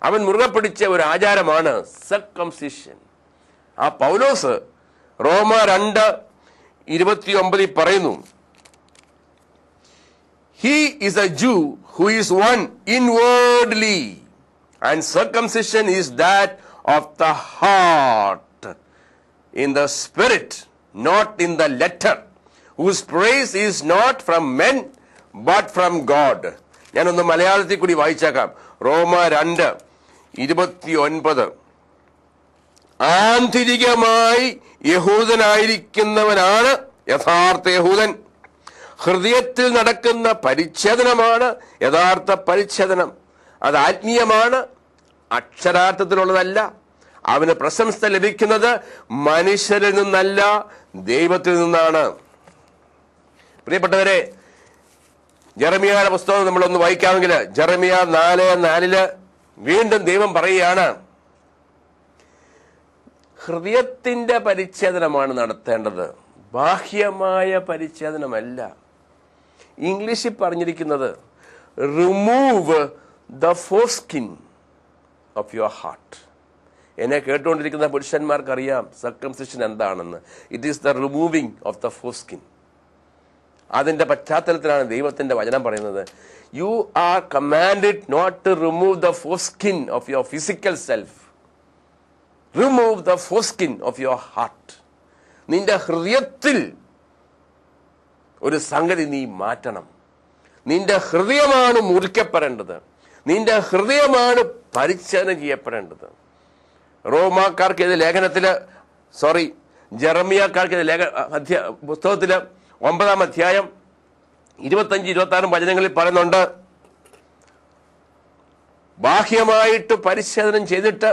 അവൻ മുറുകെ പിടിച്ച ഒരു ആചാരമാണ് സർക്കംസിഷൻ. ആ പൗലോസ് റോമ 2:29 പറയുന്നു, He is a Jew who is one inwardly, and circumcision is that of the heart, in the spirit, not in the letter, whose praise is not from men, but from God. ഞാനൊന്ന് മലയാളത്തിൽ കൂടി വായിച്ചേക്കാം. റോമ 2:29. ആന്തരികമായി യഹൂദനായിരിക്കുന്നവനാണ് യഥാർത്ഥ യഹൂദൻ. ഹൃദയത്തിൽ നടക്കുന്ന പരിച്ഛേദനമാണ് യഥാർത്ഥ പരിച്ഛേദനം. അത് ആത്മീയമാണ്, അക്ഷരാർത്ഥത്തിലുള്ളതല്ല. അവന് പ്രശംസ ലഭിക്കുന്നത് മനുഷ്യരിൽ നിന്നല്ല, ദൈവത്തിൽ നിന്നാണ്. പ്രിയപ്പെട്ടവരെ, ജെറമിയായുടെ പുസ്തകം നമ്മളൊന്ന് വായിക്കാമെങ്കിൽ ജെറമിയ 4:4 വീണ്ടും ദൈവം പറയുകയാണ്, ഹൃദയത്തിന്റെ പരിച്ഛേദനമാണ് നടത്തേണ്ടത്, ബാഹ്യമായ പരിച്ഛേദനമല്ല. ഇംഗ്ലീഷിൽ പറഞ്ഞിരിക്കുന്നത് remove the foreskin of your heart. എന്നെ കേട്ടുകൊണ്ടിരിക്കുന്ന പുരുഷന്മാർക്കറിയാം സർക്കംസിഷൻ എന്താണെന്ന്. It is the removing of the foreskin. അതിന്റെ പശ്ചാത്തലത്തിലാണ് ദൈവത്തിന്റെ വചനം പറയുന്നത്, you are commanded not to remove the foreskin of your physical self, remove the foreskin of your heart. നിന്റെ ഹൃദയത്തിൽ ഒരു സംഗതി നീ മാറ്റണം. നിന്റെ ഹൃദയമാണ് മുറിക്കപ്പെടേണ്ടത്, നിന്റെ ഹൃദയമാണ് പരിച്ഛേദന ചെയ്യപ്പെടേണ്ടത്. റോമാക്കാർക്ക് ലേഖനത്തില് ജെറമിയാക്കാർക്ക് പുസ്തകത്തില് 9-ാം അധ്യായം 25-26 വചനങ്ങളിൽ പറയുന്നുണ്ട്, ബാഹ്യമായിട്ട് പരിച്ഛേദനം ചെയ്തിട്ട്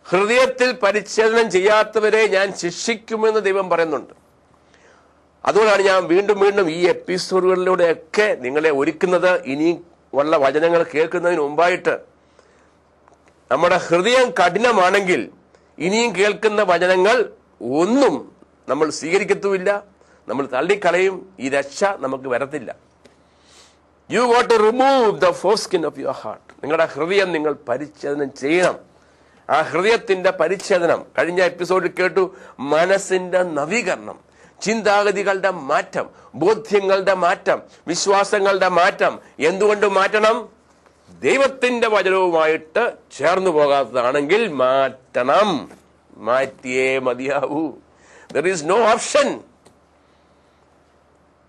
ഹൃദയത്തിൽ പരിച്ഛേദനം ചെയ്യാത്തവരെ ഞാൻ ശിക്ഷിക്കുമെന്ന് ദൈവം പറയുന്നുണ്ട്. അതുകൊണ്ടാണ് ഞാൻ വീണ്ടും വീണ്ടും ഈ എപ്പിസോഡുകളിലൂടെയൊക്കെ നിങ്ങളെ ഒരുക്കുന്നത്. ഇനി ഉള്ള വചനങ്ങൾ കേൾക്കുന്നതിന് മുമ്പായിട്ട്, നമ്മുടെ ഹൃദയം കഠിനമാണെങ്കിൽ ഇനിയും കേൾക്കുന്ന വചനങ്ങൾ ഒന്നും നമ്മൾ സ്വീകരിക്കത്തുമില്ല, നമ്മൾ തള്ളിക്കളയും. ഈ രക്ഷ നമുക്ക് വരത്തില്ല. You got to remove the foreskin of your heart. നിങ്ങളുടെ ഹൃദയം നിങ്ങൾ പരിച്ഛേദനം ചെയ്യണം. ആ ഹൃദയത്തിന്റെ പരിച്ഛേദനം കഴിഞ്ഞ എപ്പിസോഡിൽ കേട്ടു. മനസ്സിന്റെ നവീകരണം, ചിന്താഗതികളുടെ മാറ്റം, ബോധ്യങ്ങളുടെ മാറ്റം, വിശ്വാസങ്ങളുടെ മാറ്റം. എന്തുകൊണ്ട് മാറ്റണം? ദൈവത്തിന്റെ വചനവുമായിട്ട് ചേർന്നു പോകാത്തതാണെങ്കിൽ മാറ്റണം, മാറ്റിയേ മതിയാവൂ. There is no option.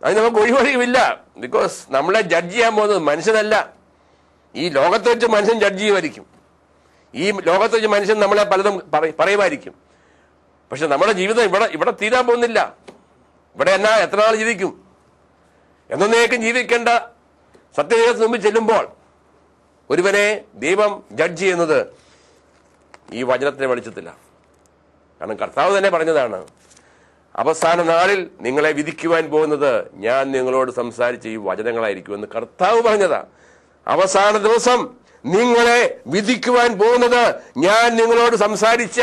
അത് നമുക്ക് ഒരു വഴിയുമില്ല. ബിക്കോസ് നമ്മളെ ജഡ്ജ് ചെയ്യാൻ പോകുന്നത് മനുഷ്യനല്ല. ഈ ലോകത്തെ വെച്ച് മനുഷ്യൻ ജഡ്ജ് ചെയ്യുമായിരിക്കും, ഈ ലോകത്തെ വെച്ച് മനുഷ്യൻ നമ്മളെ പലതും പറയുമായിരിക്കും. പക്ഷെ നമ്മുടെ ജീവിതം ഇവിടെ തീരാൻ പോകുന്നില്ല. ഇവിടെ എത്ര നാൾ ജീവിക്കും? എന്നേക്കും ജീവിക്കേണ്ട സത്യദൈവത്തിന് മുമ്പിൽ ചെല്ലുമ്പോൾ ഒരുവനെ ദൈവം ജഡ്ജ് ചെയ്യുന്നത് ഈ വചനത്തിനെ വെളിച്ചത്തിലാണ്. കാരണം കർത്താവ് തന്നെ പറഞ്ഞതാണ്, അവസാന നാളിൽ നിങ്ങളെ വിധിക്കുവാൻ പോകുന്നത് ഞാൻ നിങ്ങളോട് സംസാരിച്ച ഈ വചനങ്ങളായിരിക്കുമെന്ന് കർത്താവ് പറഞ്ഞതാ. അവസാന ദിവസം നിങ്ങളെ വിധിക്കുവാൻ പോകുന്നത് ഞാൻ നിങ്ങളോട് സംസാരിച്ച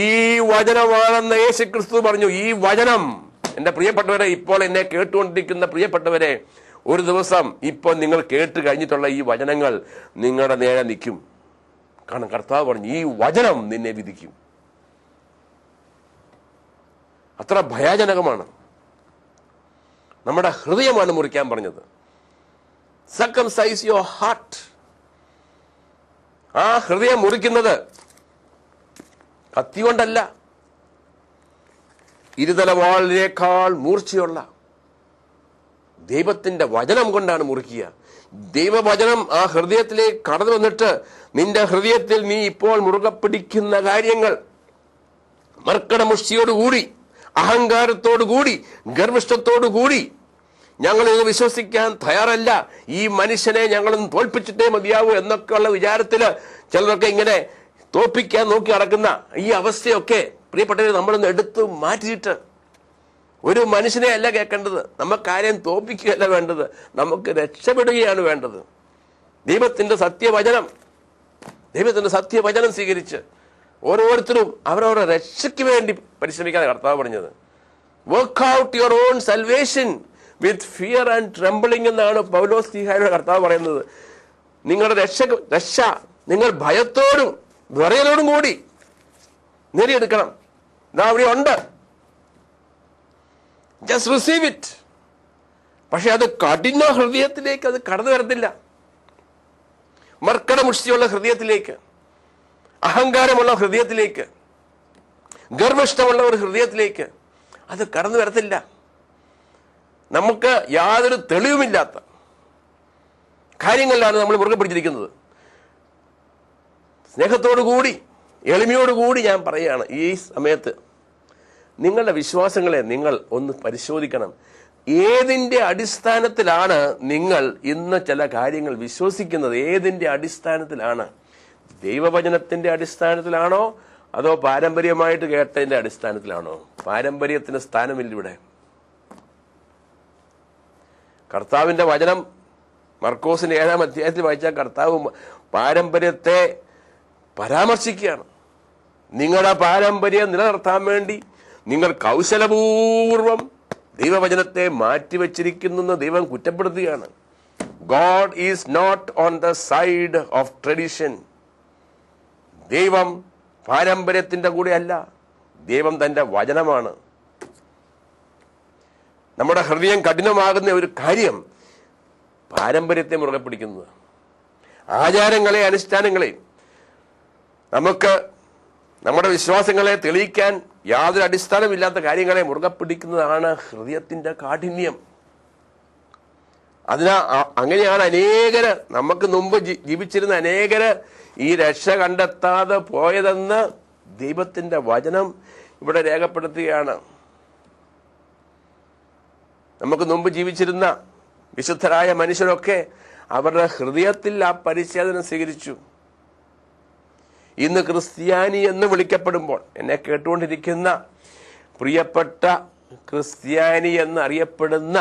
ഈ വചനമാണെന്ന് യേശുക്രിസ്തു പറഞ്ഞു. ഈ വചനം, എന്റെ പ്രിയപ്പെട്ടവരെ, ഇപ്പോൾ എന്നെ കേട്ടുകൊണ്ടിരിക്കുന്ന പ്രിയപ്പെട്ടവരെ, ഒരു ദിവസം ഇപ്പോൾ നിങ്ങൾ കേട്ട് കഴിഞ്ഞിട്ടുള്ള ഈ വചനങ്ങൾ നിങ്ങളുടെ നേരെ നിൽക്കും. കാരണം കർത്താവ് പറഞ്ഞു, ഈ വചനം നിന്നെ വിധിക്കും. അത്ര ഭയാനകമാണ്. നമ്മുടെ ഹൃദയമാണ് മുറിക്കാൻ പറഞ്ഞത്. Circumcise your heart. ആ ഹൃദയം മുറിക്കുന്നത് കത്തി കൊണ്ടല്ല, ഇരുതല വാളിനേക്കാൾ മൂർച്ചയുള്ള ദൈവത്തിന്റെ വചനം കൊണ്ടാണ് മുറിക്കുക. ദൈവവചനം ആ ഹൃദയത്തിലേക്ക് കടന്നു വന്നിട്ട് നിന്റെ ഹൃദയത്തിൽ നീ ഇപ്പോൾ മുറുകെ പിടിക്കുന്ന കാര്യങ്ങൾ മർക്കടമുഷ്ടിയോടുകൂടി, അഹങ്കാരത്തോടുകൂടി, ഗർവിഷ്ഠത്തോടുകൂടി, ഞങ്ങളിത് വിശ്വസിക്കാൻ തയ്യാറല്ല, ഈ മനുഷ്യനെ ഞങ്ങളൊന്ന് തോൽപ്പിച്ചിട്ടേ മതിയാവൂ എന്നൊക്കെയുള്ള വിചാരത്തില് ചിലരൊക്കെ ഇങ്ങനെ തോൽപ്പിക്കാൻ നോക്കി നടക്കുന്ന ഈ അവസ്ഥയൊക്കെ പ്രിയപ്പെട്ടവരെ നമ്മളൊന്ന് എടുത്തു മാറ്റിയിട്ട്, ഒരു മനുഷ്യനെ അല്ല കേൾക്കേണ്ടത്, നമുക്കാരെയും തോൽപ്പിക്കുകയല്ല വേണ്ടത്, നമുക്ക് രക്ഷപ്പെടുകയാണ് വേണ്ടത്. ദൈവത്തിന്റെ സത്യവചനം സ്വീകരിച്ച് ഓരോരുത്തരും അവരവരുടെ രക്ഷയ്ക്ക് വേണ്ടി പരിശ്രമിക്കാൻ കർത്താവ് പറഞ്ഞത്. Work out your own salvation with fear and trembling എന്നാണ് പൗലോസ് ശ്ലീഹായുടെ കർത്താവ് പറയുന്നത്. നിങ്ങളുടെ രക്ഷ നിങ്ങൾ ഭയത്തോടും വിറയലോടും കൂടി നേടിയെടുക്കണം. ഇതാ അവിടെ ഉണ്ട്, ജസ്റ്റ് റിസീവ് ഇറ്റ്. പക്ഷെ അത് കഠിന ഹൃദയത്തിലേക്ക് അത് കടന്നു വരത്തില്ല. മർക്കടമുഷ്ടിയുള്ള ഹൃദയത്തിലേക്ക്, അഹങ്കാരമുള്ള ഹൃദയത്തിലേക്ക്, ഗർവിഷ്ടമുള്ള ഒരു ഹൃദയത്തിലേക്ക് അത് കടന്നു വരത്തില്ല. നമുക്ക് യാതൊരു തെളിവുമില്ലാത്ത കാര്യങ്ങളിലാണ് നമ്മൾ മുറുകെ പിടിച്ചിരിക്കുന്നത്. സ്നേഹത്തോടുകൂടി എളിമയോടുകൂടി ഞാൻ പറയുകയാണ്, ഈ സമയത്ത് നിങ്ങളുടെ വിശ്വാസങ്ങളെ നിങ്ങൾ ഒന്ന് പരിശോധിക്കണം. ഏതിൻ്റെ അടിസ്ഥാനത്തിലാണ് നിങ്ങൾ ഇന്ന് ചില കാര്യങ്ങൾ വിശ്വസിക്കുന്നത്? ഏതിൻ്റെ അടിസ്ഥാനത്തിലാണ്? ദൈവവചനത്തിന്റെ അടിസ്ഥാനത്തിലാണോ അതോ പാരമ്പര്യമായിട്ട് കേട്ടതിന്റെ അടിസ്ഥാനത്തിലാണോ? പാരമ്പര്യത്തിന് സ്ഥാനമില്ല ഇവിടെ. കർത്താവിന്റെ വചനം മർക്കോസിന്റെ 7-ാം അധ്യായത്തിൽ വായിച്ചാൽ കർത്താവ് പാരമ്പര്യത്തെ പരാമർശിക്കുകയാണ്. നിങ്ങളുടെ പാരമ്പര്യം നിലനിർത്താൻ വേണ്ടി നിങ്ങൾ കൗശലപൂർവം ദൈവവചനത്തെ മാറ്റിവെച്ചിരിക്കുന്നെന്ന് ദൈവം കുറ്റപ്പെടുത്തുകയാണ്. God is not on the side of tradition. ദൈവം പാരമ്പര്യത്തിന്റെ കൂടെ അല്ല, ദൈവം തന്റെ വചനമാണ്. നമ്മുടെ ഹൃദയം കഠിനമാകുന്ന ഒരു കാര്യം പാരമ്പര്യത്തെ മുറുകെ പിടിക്കുന്നത്, ആചാരങ്ങളെ അനുഷ്ഠാനങ്ങളെ, നമുക്ക് നമ്മുടെ വിശ്വാസങ്ങളെ തെളിയിക്കാൻ യാതൊരു അടിസ്ഥാനമില്ലാത്ത കാര്യങ്ങളെ മുറുകെ പിടിക്കുന്നതാണ് ഹൃദയത്തിന്റെ കാഠിന്യം. അങ്ങനെയാണ് അനേകര്, നമുക്ക് മുമ്പ് ജീവിച്ചിരുന്ന അനേകര് ഈ രക്ഷ കണ്ടെത്താതെ പോയതെന്ന് ദൈവത്തിന്റെ വചനം ഇവിടെ രേഖപ്പെടുത്തുകയാണ്. നമുക്ക് മുമ്പ് ജീവിച്ചിരുന്ന വിശുദ്ധരായ മനുഷ്യരൊക്കെ അവരുടെ ഹൃദയത്തിൽ ആ പരിച്ഛേദന സ്വീകരിച്ചു. ഇന്ന് ക്രിസ്ത്യാനി എന്ന് വിളിക്കപ്പെടുമ്പോൾ എന്നെ കേട്ടുകൊണ്ടിരിക്കുന്ന പ്രിയപ്പെട്ട ക്രിസ്ത്യാനി എന്ന് അറിയപ്പെടുന്ന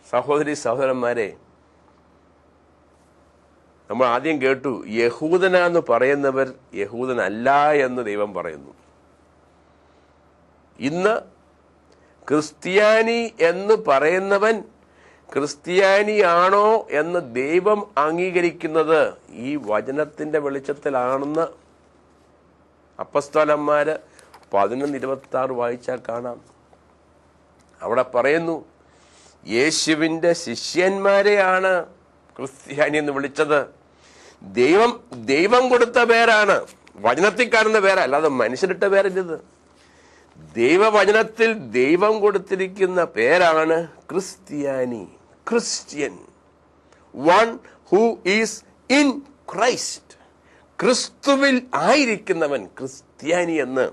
സഹോദരി സഹോദരന്മാരെ, നമ്മൾ ആദ്യം കേട്ടു യഹൂദനാന്ന് പറയുന്നവർ യഹൂദനല്ല എന്ന് ദൈവം പറയുന്നു. ഇന്ന് ക്രിസ്ത്യാനി എന്ന് പറയുന്നവൻ ക്രിസ്ത്യാനിയാണോ എന്ന് ദൈവം അംഗീകരിക്കുന്നത് ഈ വചനത്തിന്റെ വെളിച്ചത്തിലാണെന്ന് അപ്പസ്തോലന്മാര് 11:26 വായിച്ചാൽ കാണാം. അവിടെ പറയുന്നു, യേശുവിന്റെ ശിഷ്യന്മാരെയാണ് ക്രിസ്ത്യാനി എന്ന് വിളിച്ചത്. ദൈവം കൊടുത്ത പേരാണ്, വചനത്തിൽ കാണുന്ന പേരാ, അല്ലാതെ മനുഷ്യരിട്ട പേരല്ലത്. ദൈവവചനത്തിൽ ദൈവം കൊടുത്തിരിക്കുന്ന പേരാണ് ക്രിസ്ത്യാനി, Christian, one who is in Christ. ക്രിസ്തുവിൽ ആയിരിക്കുന്നവൻ ക്രിസ്ത്യാനി എന്ന്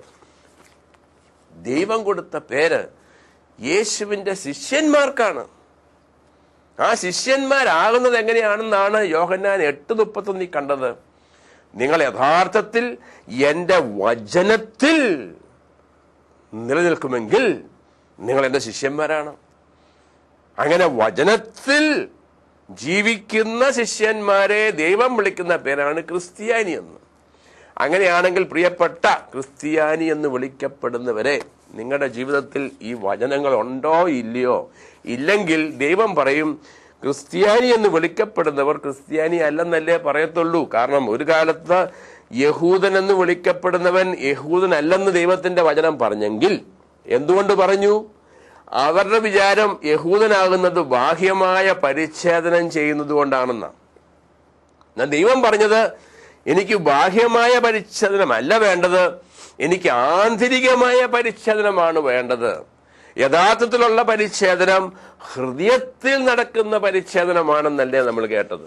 ദൈവം കൊടുത്ത പേര് യേശുവിന്റെ ശിഷ്യന്മാർക്കാണ്. ആ ശിഷ്യന്മാരാകുന്നത് എങ്ങനെയാണെന്നാണ് യോഹന്നാൻ 8:31 കണ്ടത്. നിങ്ങൾ യഥാർത്ഥത്തിൽ എന്റെ വചനത്തിൽ നിലനിൽക്കുമെങ്കിൽ നിങ്ങൾ എന്റെ ശിഷ്യന്മാരാണ്. അങ്ങനെ വചനത്തിൽ ജീവിക്കുന്ന ശിഷ്യന്മാരെ ദൈവം വിളിക്കുന്ന പേരാണ് ക്രിസ്ത്യാനി എന്ന്. അങ്ങനെയാണെങ്കിൽ പ്രിയപ്പെട്ട ക്രിസ്ത്യാനി എന്ന് വിളിക്കപ്പെടുന്നവരെ, നിങ്ങളുടെ ജീവിതത്തിൽ ഈ വചനങ്ങൾ ഉണ്ടോ ഇല്ലയോ? ഇല്ലെങ്കിൽ ദൈവം പറയും, ക്രിസ്ത്യാനി എന്ന് വിളിക്കപ്പെടുന്നവർ ക്രിസ്ത്യാനി അല്ലെന്നല്ലേ പറയത്തുള്ളൂ. കാരണം ഒരു കാലത്ത് യഹൂദൻ എന്ന് വിളിക്കപ്പെടുന്നവൻ യഹൂദനല്ലെന്ന് ദൈവത്തിന്റെ വചനം പറഞ്ഞെങ്കിൽ എന്തുകൊണ്ട് പറഞ്ഞു? അവരുടെ വിചാരം യഹൂദനാകുന്നത് ബാഹ്യമായ പരിച്ഛേദനം ചെയ്യുന്നത് കൊണ്ടാണെന്നാണ്. എന്നാൽ ദൈവം പറഞ്ഞത്, എനിക്ക് ബാഹ്യമായ പരിച്ഛേദനമല്ല വേണ്ടത്, എനിക്ക് ആന്തരികമായ പരിച്ഛേദനമാണ് വേണ്ടത്. യഥാർത്ഥത്തിലുള്ള പരിച്ഛേദനം ഹൃദയത്തിൽ നടക്കുന്ന പരിച്ഛേദനമാണെന്നല്ലേ നമ്മൾ കേട്ടത്.